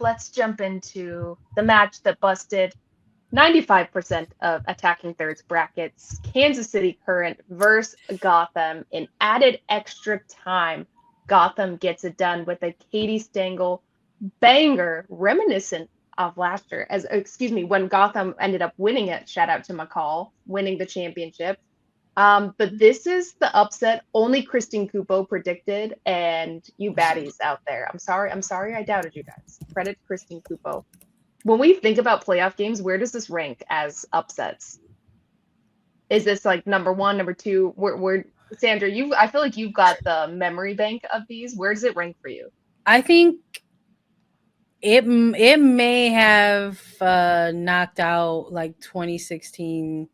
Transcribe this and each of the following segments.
let's jump into the match that busted 95% of attacking thirds brackets. Kansas City Current versus Gotham in added extra time. Gotham gets it done with a Katie Stengel banger reminiscent of last year. When Gotham ended up winning it. Shout out to McCall winning the championship. But this is the upset only Christine Cupo predicted, and you baddies out there. I'm sorry I doubted you guys. Credit Christine Cupo. When we think about playoff games, where does this rank as upsets? Is this like number one, number two? Where Sandra, I feel like you've got the memory bank of these. Where does it rank for you? I think it may have knocked out like 2016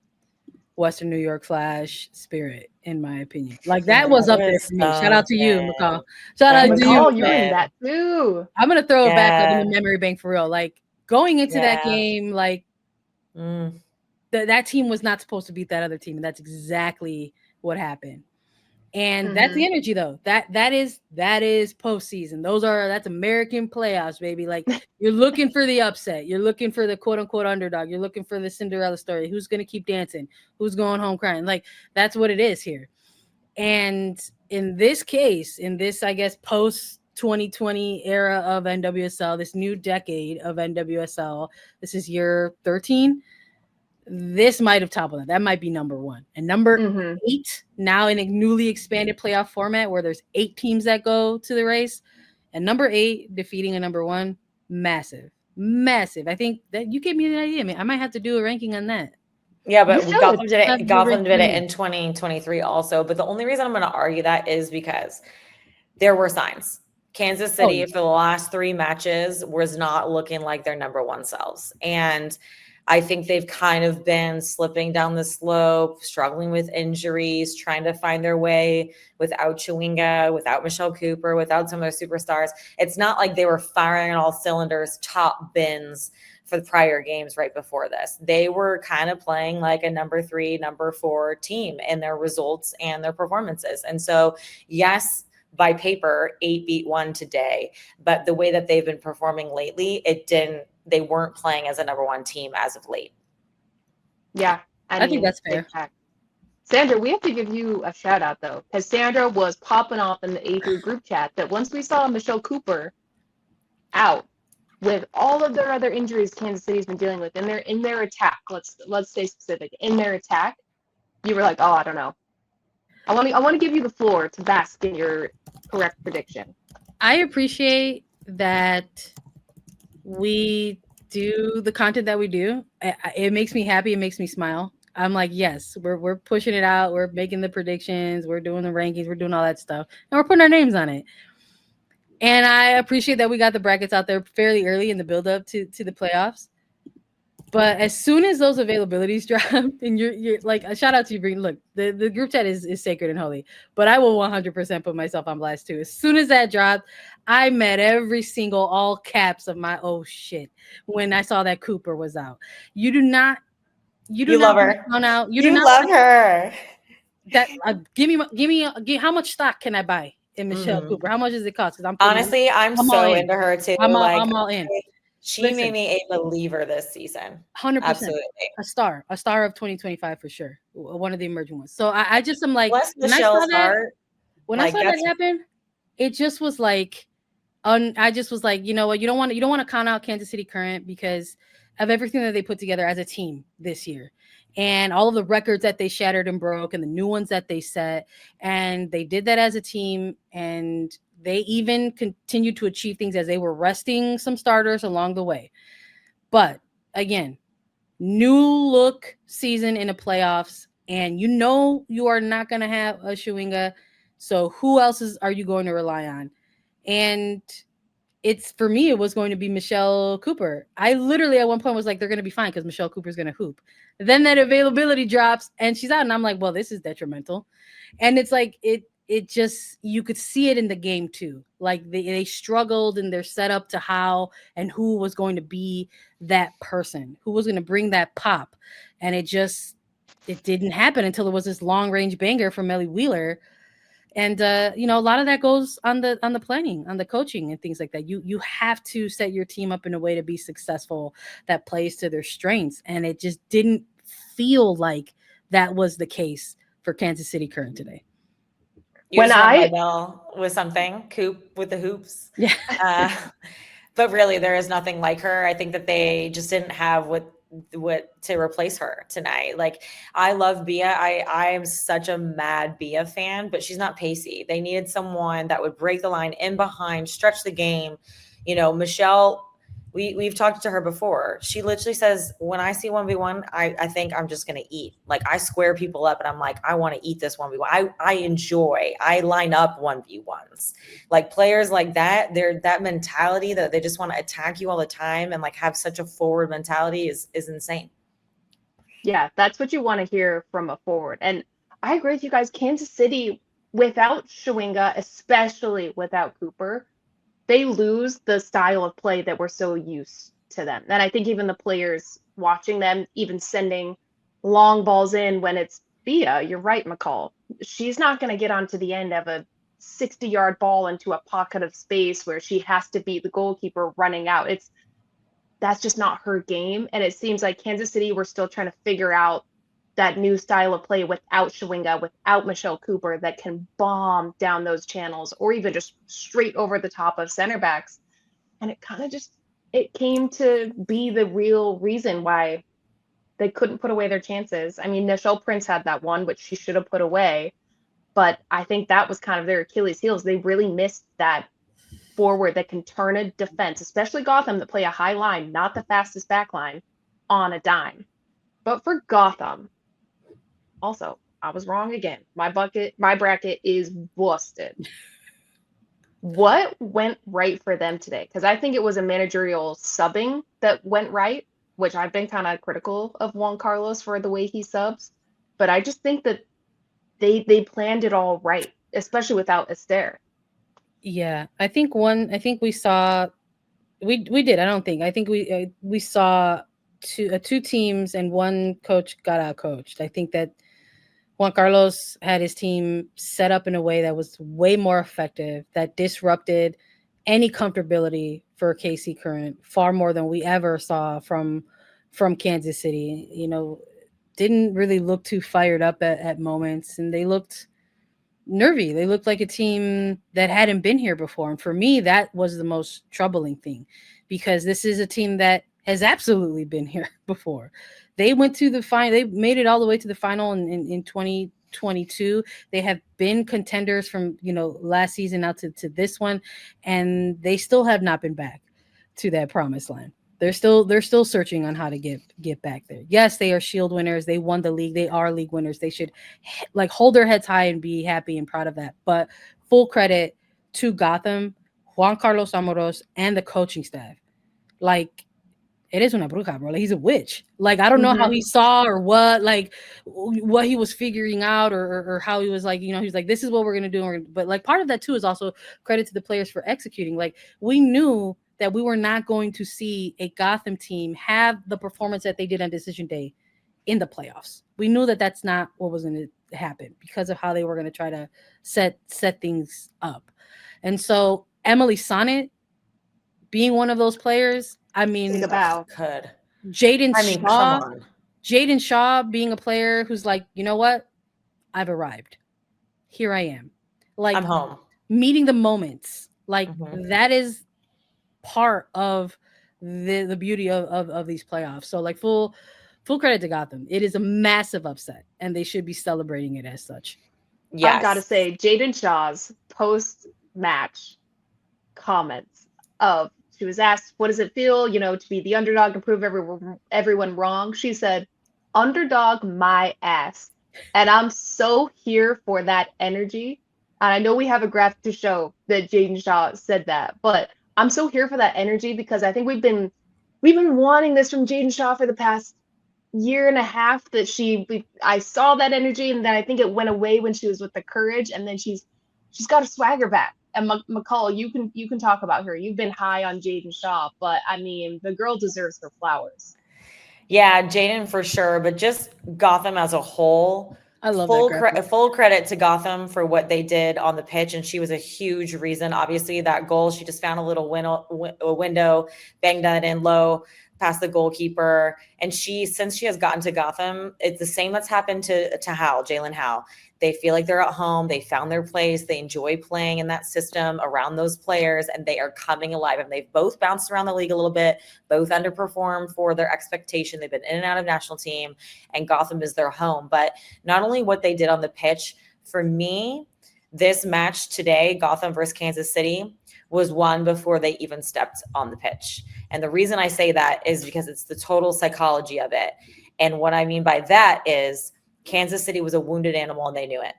Western New York Flash Spirit, in my opinion. Like that was up there for me. Shout out to you, McCall. Shout out to you. McCall, you're in that too. I'm gonna throw it back up in the memory bank for real. Like going into that game, like that team was not supposed to beat that other team, and that's exactly what happened. And that's the energy, though. That is postseason. That's American playoffs, baby. Like you're looking for the upset. You're looking for the quote unquote underdog. You're looking for the Cinderella story. Who's going to keep dancing? Who's going home crying? Like that's what it is here. And in this case, I guess post 2020 era of NWSL, this new decade of NWSL, this is year 13. This might have toppled that. That might be number one. And number 8, now in a newly expanded playoff format where there's 8 teams that go to the race. And number 8 defeating a number 1, massive. I think that you gave me an idea. I mean, I might have to do a ranking on that. Yeah, but Gotham did it in 2023 also. But the only reason I'm going to argue that is because there were signs. Kansas City, for the last 3 matches, was not looking like their number 1 selves. And I think they've kind of been slipping down the slope, struggling with injuries, trying to find their way without Chewinga, without Michelle Cooper, without some of their superstars. It's not like they were firing on all cylinders, top bins for the prior games right before this. They were kind of playing like a number 3, number 4 team in their results and their performances. And so, yes, by paper, 8 beat 1 today, but the way that they've been performing lately, they weren't playing as a number 1 team as of late. Yeah. I think that's fair. Sandra, we have to give you a shout out though, because Sandra was popping off in the A3 group chat that once we saw Michelle Cooper out with all of their other injuries Kansas City's been dealing with in their attack, let's stay specific, in their attack, you were like, oh, I don't know. I want to give you the floor to bask in your correct prediction. I appreciate that we do the content that we do. It makes me happy. It makes me smile. I'm like, yes, we're pushing it out. We're making the predictions. We're doing the rankings. We're doing all that stuff. And we're putting our names on it. And I appreciate that we got the brackets out there fairly early in the build-up to the playoffs. But as soon as those availabilities drop, and you're like, a shout out to you, Breen. Look, the group chat is sacred and holy, but I will 100% put myself on blast too. As soon as that dropped, I met every single all caps of my oh shit when I saw that Cooper was out. You love her. Out. You love her. That give me how much stock can I buy in Michelle Cooper? How much does it cost? Because I'm so into her too. I'm all in. She made me a believer this season. 100%. Absolutely. A star of 2025 for sure. One of the emerging ones. So I just am like, when I saw that happen, it just was like, I just was like, you know what? You don't want to count out Kansas City Current because of everything that they put together as a team this year. And all of the records that they shattered and broke and the new ones that they set. And they did that as a team. And they even continued to achieve things as they were resting some starters along the way. But again, new look season in the playoffs. And you are not going to have a Chewinga. So who else are you going to rely on? And for me, it was going to be Michelle Cooper. I literally at one point was like, they're going to be fine because Michelle Cooper's going to hoop. Then that availability drops and she's out. And I'm like, well, this is detrimental. And it's like, it just, you could see it in the game too. Like they struggled in their setup to how and who was going to be that person, who was going to bring that pop. And it didn't happen until there was this long range banger from Ellie Wheeler. And you know, a lot of that goes on the planning, on the coaching and things like that. You have to set your team up in a way to be successful that plays to their strengths. And it just didn't feel like that was the case for Kansas City Current today. You when I bell with something, Coop with the hoops. Yeah. But really, there is nothing like her. I think that they just didn't have what to replace her tonight. Like, I love Bia. I am such a mad Bia fan, but she's not pacey. They needed someone that would break the line in behind, stretch the game. You know, Michelle, we've talked to her before. She literally says, when I see 1v1, I think I'm just going to eat. Like, I square people up and I'm like, I want to eat this 1v1. I line up 1v1s. Like, players like that, that mentality that they just want to attack you all the time and like have such a forward mentality is insane. Yeah, that's what you want to hear from a forward. And I agree with you guys. Kansas City, without Schwinga, especially without Cooper, they lose the style of play that we're so used to them. And I think even the players watching them, even sending long balls in when it's Bia, you're right, McCall. She's not going to get onto the end of a 60-yard ball into a pocket of space where she has to beat the goalkeeper running out. That's just not her game. And it seems like Kansas City, we're still trying to figure out that new style of play without Schwinga, without Michelle Cooper, that can bomb down those channels or even just straight over the top of center backs. And it kind of it came to be the real reason why they couldn't put away their chances. I mean, Nichelle Prince had that one, which she should have put away. But I think that was kind of their Achilles heels. They really missed that forward that can turn a defense, especially Gotham, that play a high line, not the fastest back line, on a dime. But for Gotham, also, I was wrong again. My bracket is busted. What went right for them today? Because I think it was a managerial subbing that went right, which I've been kind of critical of Juan Carlos for the way he subs. But I just think that they planned it all right, especially without Esther. Yeah, I think we saw we did. I think we saw two teams and one coach got out coached. I think that Juan Carlos had his team set up in a way that was way more effective, that disrupted any comfortability for KC Current far more than we ever saw from Kansas City. You know, didn't really look too fired up at moments, and they looked nervy. They looked like a team that hadn't been here before. And for me, that was the most troubling thing, because this is a team that has absolutely been here before. They went to the final. They made it all the way to the final in 2022. They have been contenders from, you know, last season out to this one, and they still have not been back to that promised land. They're still searching on how to get back there. Yes, they are Shield winners. They won the league. They are league winners. They should like hold their heads high and be happy and proud of that. But full credit to Gotham, Juan Carlos Amoros, and the coaching staff. Like, it is una bruja, bro. Like, he's a witch. Like, I don't know how he saw or what he was figuring out or how he was like, you know, he was like, this is what we're going to do. But like, part of that too is also credit to the players for executing. Like, we knew that we were not going to see a Gotham team have the performance that they did on decision day in the playoffs. We knew that that's not what was going to happen because of how they were going to try to set things up. And so Emily Sonnet being one of those players, I mean, Jaden Shaw being a player who's like, you know what? I've arrived. Here I am. Like, I'm home. Meeting the moments. Like, that is part of the beauty of these playoffs. So like full credit to Gotham. It is a massive upset, and they should be celebrating it as such. Yes. I've got to say, Jaden Shaw's post-match comments of, she was asked, what does it feel, you know, to be the underdog and prove everyone wrong? She said, underdog my ass. And I'm so here for that energy. And I know we have a graphic to show that Jaden Shaw said that, but I'm so here for that energy because I think we've been wanting this from Jaden Shaw for the past year and a half, that I saw that energy, and then I think it went away when she was with the Courage, and then she's got a swagger back. And McCall, you can talk about her. You've been high on Jaden Shaw, but I mean, the girl deserves her flowers. Yeah, Jaden for sure, but just Gotham as a whole. I love full credit to Gotham for what they did on the pitch, and she was a huge reason. Obviously, that goal, she just found a little window, banged that in low, past the goalkeeper. And since she has gotten to Gotham, it's the same that's happened to Jalen Howe. They feel like they're at home. They found their place. They enjoy playing in that system around those players, and they are coming alive. And they've both bounced around the league a little bit, both underperformed for their expectation. They've been in and out of national team, and Gotham is their home. But not only what they did on the pitch, for me, this match today, Gotham versus Kansas City, was won before they even stepped on the pitch. And the reason I say that is because it's the total psychology of it. And what I mean by that is Kansas City was a wounded animal, and they knew it.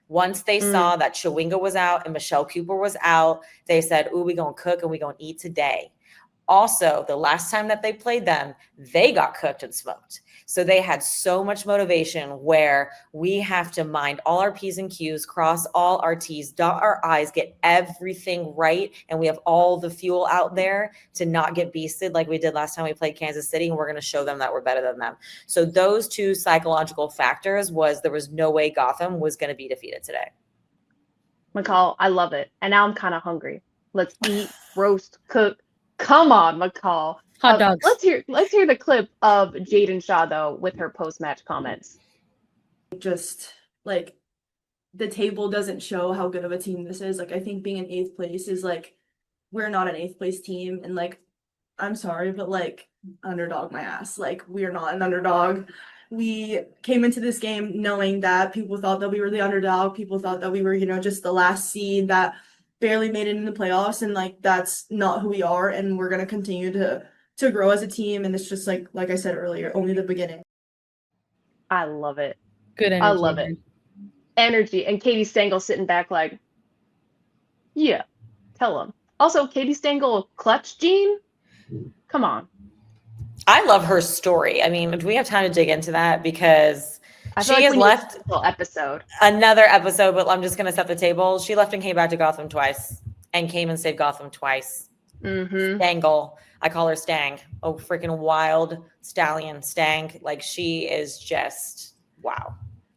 Once they saw that Chawinga was out and Michelle Cooper was out, they said, ooh, we're going to cook and we're going to eat today. Also, the last time that they played them, they got cooked and smoked. So they had so much motivation where we have to mind all our P's and Q's, cross all our T's, dot our I's, get everything right. And we have all the fuel out there to not get beasted like we did last time we played Kansas City. And we're going to show them that we're better than them. So those two psychological factors there was no way Gotham was going to be defeated today. McCall, I love it. And now I'm kind of hungry. Let's eat, roast, cook. Come on, McCall. Hot dogs. Let's hear the clip of Jaden Shaw though with her post-match comments. Just like the table doesn't show how good of a team this is. Like I think being in 8th place is like we're not an 8th place team, and like I'm sorry, but like underdog my ass. Like we're not an underdog. We came into this game knowing that people thought that we were the underdog. People thought that we were, just the last seed that barely made it in the playoffs, and like that's not who we are, and we're gonna continue to grow as a team, and it's just like I said earlier, only the beginning. I love it. Good energy. I love it. Energy. And Katie Stengel sitting back like, yeah, tell them. Also, Katie Stengel clutch gene? Come on. I love her story. I mean, do we have time to dig into that? Because she has left another episode, but I'm just going to set the table. She left and came back to Gotham twice and came and saved Gotham twice. Stengel. I call her Stang. Oh, freaking wild stallion Stang. Like she is just, wow.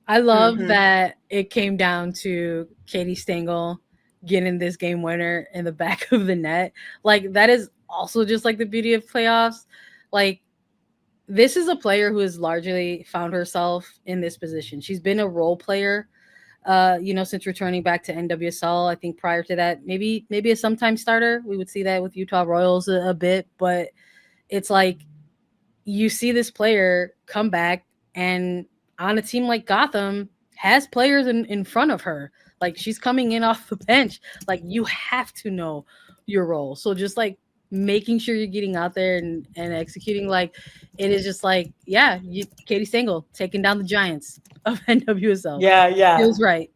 I love that it came down to Katie Stengel getting this game winner in the back of the net. Like that is also just like the beauty of playoffs. Like this is a player who has largely found herself in this position. She's been a role player, since returning back to NWSL. I think prior to that, maybe a sometime starter. We would see that with Utah Royals a bit, but it's like you see this player come back and on a team like Gotham has players in front of her. Like she's coming in off the bench. Like you have to know your role. So just like making sure you're getting out there and executing, like it is just like, Katie Stengel taking down the Giants of NWSL. Yeah. Feels right.